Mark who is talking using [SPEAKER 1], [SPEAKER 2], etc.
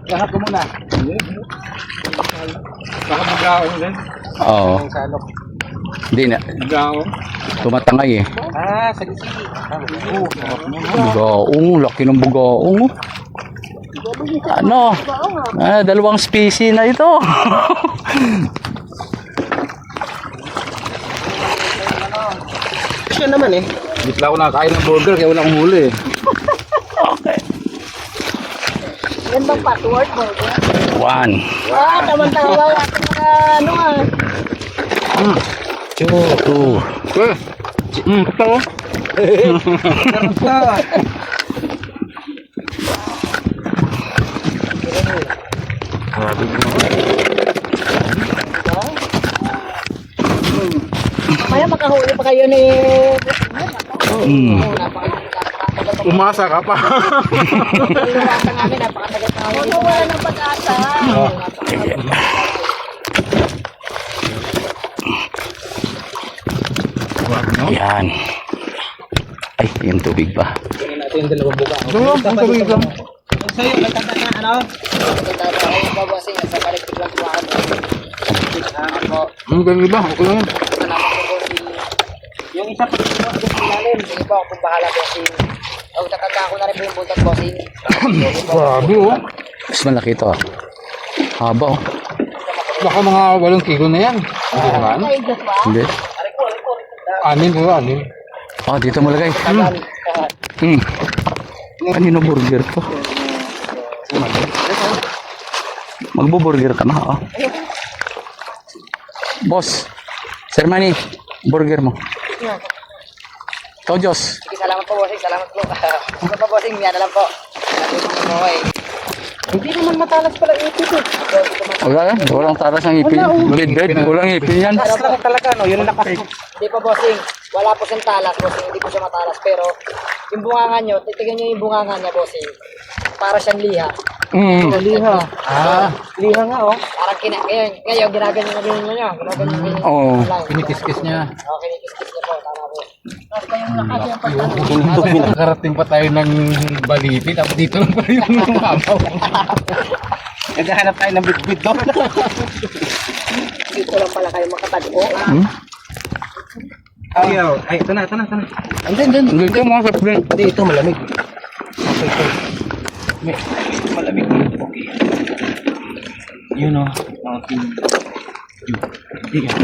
[SPEAKER 1] Lahat ko muna. Baka mag-aong din.
[SPEAKER 2] Oo. Hindi na.
[SPEAKER 1] Mag-aong.
[SPEAKER 2] Tumatangay eh.
[SPEAKER 1] Sige.
[SPEAKER 2] Bugaong. Laki ng bugaong. Ano? Dalawang species na ito.
[SPEAKER 1] Siya naman eh. Hindi pala ako nakakain ng burger kaya wala akong huli eh.
[SPEAKER 2] Okay.
[SPEAKER 3] Yan bang password mo?
[SPEAKER 2] One.
[SPEAKER 3] Tama-tama ating mga ano ah.
[SPEAKER 2] Two.
[SPEAKER 1] Ito.
[SPEAKER 3] Maya makahuli pa kayo ni...
[SPEAKER 1] Umasa ka pa.
[SPEAKER 3] Pinurasa namin, napakatagal na kami. Wala ng pag-asa.
[SPEAKER 2] Yan. Ay, yung tubig pa.
[SPEAKER 1] Natin yung dalawang buka. Ang tubig lang.
[SPEAKER 3] Sa'yo, may tanda na ano? Ang babasing, sa balik lang po ako.
[SPEAKER 1] Ang ganun ba? Okay lang.
[SPEAKER 3] Yung isa pa gusto ilalim, sige po, kung bahala bossing. O, nakaka ko na rin po yung buntot bossing.
[SPEAKER 1] Grabe oh.
[SPEAKER 2] Mas malaki ito ah. Haba oh.
[SPEAKER 1] Baka mga 8 kilo na yan. Hindi naman.
[SPEAKER 2] Hindi.
[SPEAKER 1] Anin ko, anin.
[SPEAKER 2] Oh, dito mo lagay. Kanino burger to? Magbo-burger ka na oh. Boss. Sir Manny, burger mo. Ikaw, Diyos.
[SPEAKER 3] Sige, salamat po bossing, salamat po. Ano pa bossing, yan na lang po. Hindi naman matalas pala ipit eh.
[SPEAKER 2] Wala yan. Walang taras ng ipin. Bed. Walang ipin yan.
[SPEAKER 3] Talas lang talaga, no? Yun ang lakas. Hindi po bossing, wala po siyang talas bossing, hindi po siya matalas. Pero yung bunganga nyo, titigan nyo yung bunganga niya bossing. Para siyang liha.
[SPEAKER 1] Liha.
[SPEAKER 3] Liha nga oh. Parang ngayon ginaganyan na ganyan nyo. Ginaganyan nyo.
[SPEAKER 2] Oo.
[SPEAKER 1] Kinikis-kis niya.
[SPEAKER 3] Okay, kinikis-kis niya po. Tama po. Basta yung lakas yung pagkakit.
[SPEAKER 1] Nakarating pa tayo ng baliti. Tapos dito lang pa yung mabaw. Naghahanap tayo ng bitbit doon.
[SPEAKER 3] Dito lang pala kayo makatagpo.
[SPEAKER 1] Ay, ito na.
[SPEAKER 2] Andun. Dito mga kapatid.
[SPEAKER 1] Hindi, ito malamig. Okay, ito. Malamig. Okay. Yun o. Hindi yan.